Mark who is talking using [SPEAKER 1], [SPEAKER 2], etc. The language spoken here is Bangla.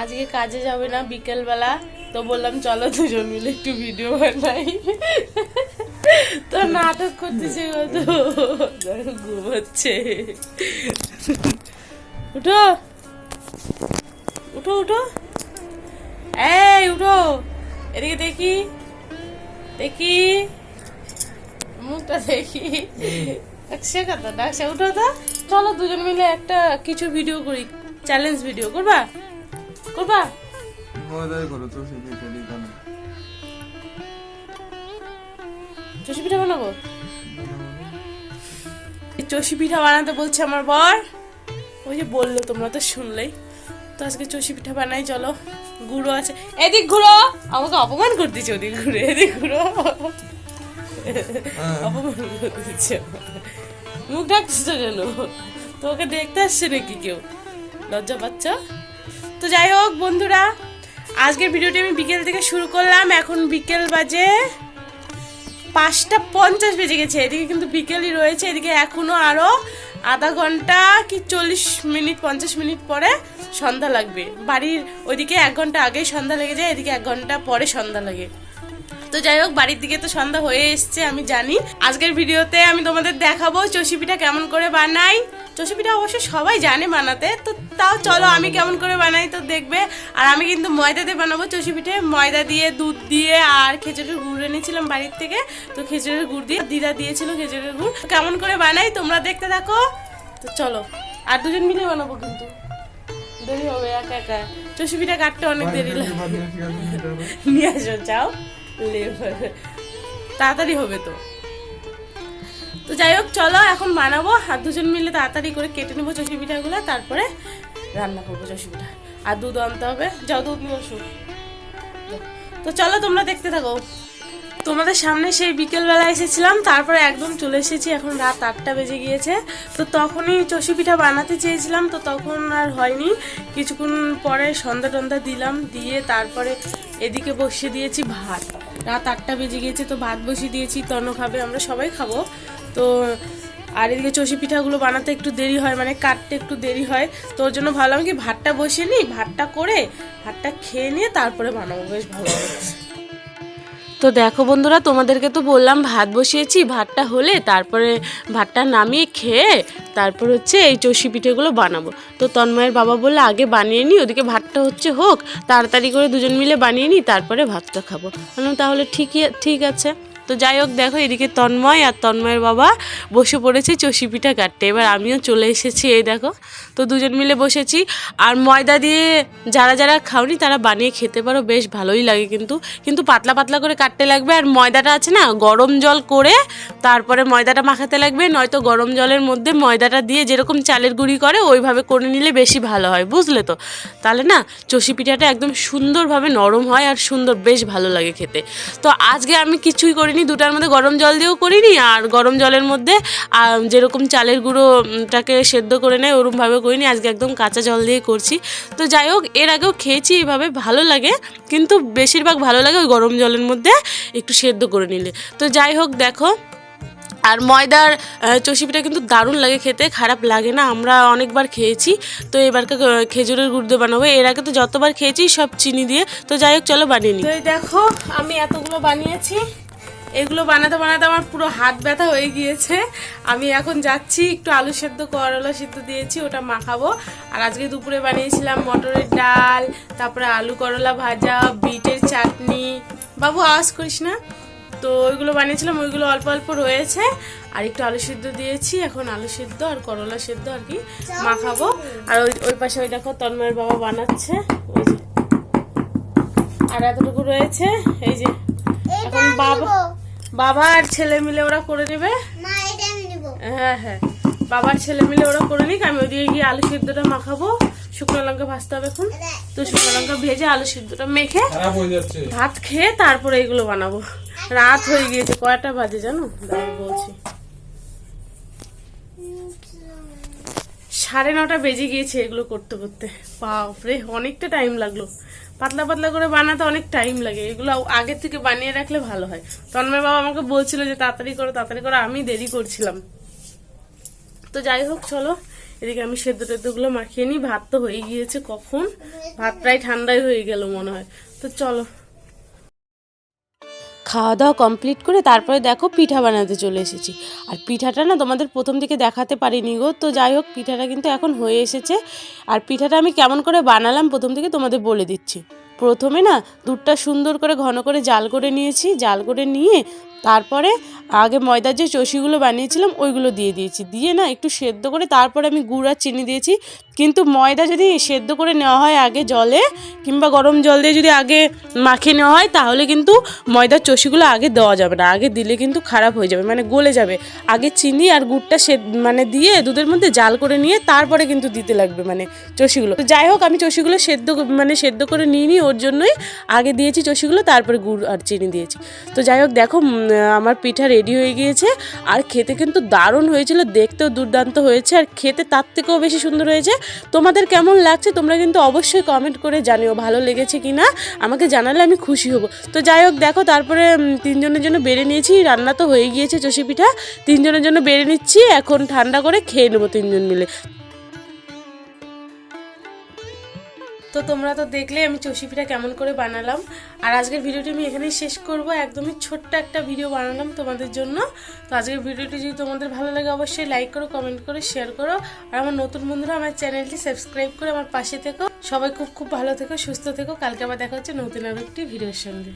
[SPEAKER 1] আজকে কাজে যাবে না বিকেল বেলা, তো বললাম চলো দুজন মিলে একটু ভিডিও বানাই। তো নাটক করতেছে কত, ঘুমাচ্ছে। উঠো উঠো উঠো, এই উঠো, এদিকে দেখি দেখি মুখটা দেখি। সে কথা ডাকছে, উঠো তো। চলো দুজন মিলে একটা কিছু ভিডিও করি, চ্যালেঞ্জ ভিডিও করবা করবা? চষি পিঠা বানাবো। চষি পিঠা বানাতে বলছে আমার বর, ওই যে বললো তোমরা তো শুনলেই। তো আজকে চষি পিঠা বানাই, চলো। গুঁড়ো আছে, এদিক ঘুরো, আমাকে অপমান করতেছে, ওদিক ঘুরে এদিক ঘুরো, অপমান করতেছে। মুখ ডাকতেছো কেন? তোকে দেখতে আসছে নাকি কেউ? লজ্জা পাচ্ছ? তো যাই হোক বন্ধুরা, আজকের ভিডিওটি আমি বিকেল থেকে শুরু করলাম। এখন বিকেল বাজে 5:50 বেজে গেছে। এদিকে কিন্তু বিকেলই রয়েছে, এদিকে এখনো আরো আধা ঘন্টা কি 40 মিনিট 50 মিনিট পরে সন্ধ্যা লাগবে। বাড়ির ওইদিকে 1 ঘন্টা আগেই সন্ধ্যা লেগে যায়, এদিকে 1 ঘন্টা পরে সন্ধ্যা লাগে। তো যাই হোক, বাড়ির দিকে তো সন্ধ্যা হয়ে এসছে আমি জানি। আজকের ভিডিওতে আমি তোমাদের দেখাবো চষি পিঠা কেমন করে বানাই। চষি পিঠা অবশ্য সবাই জানে বানাতে, তো তাও চলো আমি কেমন করে বানাই তো দেখবে। আর আমি কিন্তু ময়দা দিয়ে বানাবো চষি পিঠে, ময়দা দিয়ে, দুধ দিয়ে আর খেজুরের গুড় এনেছিলাম বাড়ির থেকে। তো খেজুরের গুড় দিয়ে দিদা দিয়েছিল খেজুরের গুড়। কেমন করে বানাই তোমরা দেখতে থাকো। তো চলো, আর দুজন মিলে বানাবো, কিন্তু দেরি হবে একা একা। চষি পিঠা কাটতে অনেক দেরি লাগে। নিয়ে আসো, যাও, তাড়াতাড়ি হবে তো। তো যাই হোক চলো এখন বানাবো, আর দুজন মিলে তাড়াতাড়ি করে কেটে নেবো চষি পিঠাগুলো, তারপরে রান্না করবো চষি পিঠা। আর দুধ আনতে হবে, যাও দুধ নিয়ে আসো। তো চলো তোমরা দেখতে থাকো। তোমাদের সামনে সেই বিকেলবেলা এসেছিলাম, তারপরে একদম চলে এসেছি। এখন রাত 8টা বেজে গিয়েছে। তো তখনই চষি পিঠা বানাতে চেয়েছিলাম, তো তখন আর হয়নি। কিছুক্ষণ পরে সন্ধ্যা টন্ধা দিলাম, দিয়ে তারপরে এদিকে বসিয়ে দিয়েছি ভাত। রাত 8টা বেজে গিয়েছে, তো ভাত বসিয়ে দিয়েছি। তনু খাবে, আমরা সবাই খাবো। তো আর এদিকে চষি পিঠাগুলো বানাতে একটু দেরি হয়, মানে কাটতে একটু দেরি হয়। তো ওর জন্য ভাবলাম কি ভাতটা বসিয়ে নিই, ভাতটা করে ভাতটা খেয়ে নিয়ে তারপরে বানাবো, বেশ ভালো হবে। তো দেখো বন্ধুরা, তোমাদেরকে তো বললাম ভাত বসিয়েছি, ভাতটা হলে তারপরে ভাতটা নামিয়ে খেয়ে তারপর হচ্ছে এই চষি পিঠেগুলো বানাবো। তো তন্ময়ের বাবা বললে আগে বানিয়ে নিই, ওদিকে ভাতটা হচ্ছে হোক, তাড়াতাড়ি করে দুজন মিলে বানিয়ে নিই, তারপরে ভাতটা খাবো। তাহলে ঠিক আছে। তো যাই হোক, দেখো এদিকে তন্ময় আর তন্ময়ের বাবা বসে পড়েছে চষি পিঠা কাটতে। এবার আমিও চলে এসেছি, এই দেখো। তো দুজন মিলে বসেছি। আর ময়দা দিয়ে যারা যারা খাওনি তারা বানিয়ে খেতে পারো, বেশ ভালোই লাগে। কিন্তু পাতলা পাতলা করে কাটতে লাগবে। আর ময়দাটা আছে না, গরম জল করে তারপরে ময়দাটা মাখাতে লাগবে, নয়তো গরম জলের মধ্যে ময়দাটা দিয়ে যেরকম চালের গুঁড়ি করে ওইভাবে করে নিলে বেশি ভালো হয়, বুঝলে তো? তাহলে না চষি পিঠাটা একদম সুন্দরভাবে নরম হয় আর সুন্দর, বেশ ভালো লাগে খেতে। তো আজকে আমি কিছুই করিনি, দুটার মধ্যে গরম জল দিয়েও করিনি, আর গরম জলের মধ্যে যেরকম চালের গুঁড়োটাকে সেদ্ধ করে নেয় ওরকমভাবে করিনি। আজকে একদম কাঁচা জল দিয়ে করছি। তো যাই হোক, এর আগেও খেয়েছি এইভাবে, ভালো লাগে, কিন্তু বেশিরভাগ ভালো লাগে ওই গরম জলের মধ্যে একটু সেদ্ধ করে নিলে। তো যাই হোক দেখো, আর ময়দার চষি পিঠা কিন্তু দারুণ লাগে খেতে, খারাপ লাগে না। আমরা অনেকবার খেয়েছি। তো এবারকে খেজুরের গুড় দিয়ে বানাবো, এর আগে তো যতবার খেয়েছি সব চিনি দিয়ে। তো যাই হোক চলো বানিয়ে নিই। তো দেখো আমি এতগুলো বানিয়েছি, এগুলো বানাতে বানাতে আমার পুরো হাত ব্যথা হয়ে গিয়েছে। আমি এখন যাচ্ছি, একটু আলু সেদ্ধ করলা সিদ্ধ দিয়েছি, ওটা মাখাবো। আর আজকে দুপুরে বানিয়েছিলাম মটরের ডাল, তারপরে আলু করলা ভাজা, বিটের চাটনি। বাবু আওয়াজ করিস না। তো ওইগুলো বানিয়েছিলাম, ওইগুলো অল্প অল্প রয়েছে। আর একটু আলু সিদ্ধ দিয়েছি, এখন আলু সিদ্ধ আর করলা সিদ্ধ আর কি মাখাবো। আর ওই পাশে ওই দেখো তন্ময়ের বাবা বানাচ্ছে, ওই যে। আর এতটুকু রয়েছে, এই যে। এখন বাবা আর ছেলে মিলে ওরা করে নেবে। হ্যাঁ হ্যাঁ, বাবার ছেলে মিলে ওরা করে নিক, আমি ওইদিকে গিয়ে আলু সিদ্ধটা মাখাবো। শুকনো লঙ্কা ভাজতে হবে এখন। তো শুকনো লঙ্কা ভেজে আলু সিদ্ধটা মেখে ভাত খেয়ে তারপরে এগুলো বানাবো। রাত হয়ে গিয়েছে, কয়টা বাজে জানো? বলছি 9:30 বেজে গিয়েছে এগুলো করতে করতে। বাপরে, অনেকটা টাইম লাগলো। পাতলা পাতলা করে বানাতে অনেক টাইম লাগে, এগুলো আগে থেকে বানিয়ে রাখলে ভালো হয়। তন্ময় বাবা আমাকে বলছিল যে তাড়াতাড়ি করো তাড়াতাড়ি করো, আমি দেরি করছিলাম। তো যাই হোক চলো, এদিকে আমি সেদ্ধ টেদ্ধগুলো মাখিয়ে নিই। ভাত তো হয়ে গিয়েছে কখন, ভাত প্রায় ঠান্ডাই হয়ে গেল মনে হয়। তো চলো, খাওয়া দাওয়া কমপ্লিট করে তারপরে দেখো পিঠা বানাতে চলে এসেছি। আর পিঠাটা না তোমাদের প্রথম দিকে দেখাতে পারিনি গো। তো যাই হোক, পিঠাটা কিন্তু এখন হয়ে এসেছে। আর পিঠাটা আমি কেমন করে বানালাম প্রথম দিকে তোমাদের বলে দিচ্ছি। প্রথমে না দুধটা সুন্দর করে ঘন করে জাল করে নিয়েছি। জাল করে নিয়ে তারপরে আগে ময়দার যে চষিগুলো বানিয়েছিলাম ওইগুলো দিয়ে দিয়েছি। দিয়ে না একটু সেদ্ধ করে তারপরে আমি গুড় আর চিনি দিয়েছি। কিন্তু ময়দা যদি সেদ্ধ করে নেওয়া হয় আগে জলে, কিংবা গরম জল দিয়ে যদি আগে মাখিয়ে নেওয়া হয়, তাহলে কিন্তু ময়দার চষিগুলো আগে দেওয়া যাবে না। আগে দিলে কিন্তু খারাপ হয়ে যাবে, মানে গলে যাবে। আগে চিনি আর গুড়টা মানে দিয়ে দুধের মধ্যে জাল করে নিয়ে তারপরে কিন্তু দিতে লাগবে মানে চষিগুলো। তো যাই হোক, আমি চষিগুলো সেদ্ধ করে নিইনি, ওর জন্যই আগে দিয়েছি চষিগুলো, তারপরে গুড় আর চিনি দিয়েছি। তো যাই হোক, দেখো আমার পিঠা রেডি হয়ে গিয়েছে। আর খেতে কিন্তু দারুণ হয়েছিল, দেখতেও দুর্দান্ত হয়েছে, আর খেতে তার থেকেও বেশি সুন্দর হয়েছে। তোমাদের কেমন লাগছে তোমরা কিন্তু অবশ্যই কমেন্ট করে জানিও, ভালো লেগেছে কি না আমাকে জানালে আমি খুশি হব। তো যাই হোক, দেখো তারপরে তিনজনের জন্য বেড়ে নিয়েছি। রান্না তো হয়ে গিয়েছে চষি পিঠা, তিনজনের জন্য বেড়ে নিচ্ছি। এখন ঠান্ডা করে খেয়ে নেবো তিনজন মিলে। তো তোমরা তো দেখলে আমি চষি পিঠা কেমন করে বানালাম। আর আজকের ভিডিওটি আমি এখানেই শেষ করব। একদমই ছোট্ট একটা ভিডিও বানালাম তোমাদের জন্য। তো আজকের ভিডিওটি যদি তোমাদের ভালো লাগে অবশ্যই লাইক করো, কমেন্ট করো, শেয়ার করো। আর আমার নতুন বন্ধুরা আমার চ্যানেলটি সাবস্ক্রাইব করে আমার পাশে থেকো। সবাই খুব খুব ভালো থেকো, সুস্থ থেকো। কালকে আবার দেখা হচ্ছে নতুন আরো একটি ভিডিওর সঙ্গে।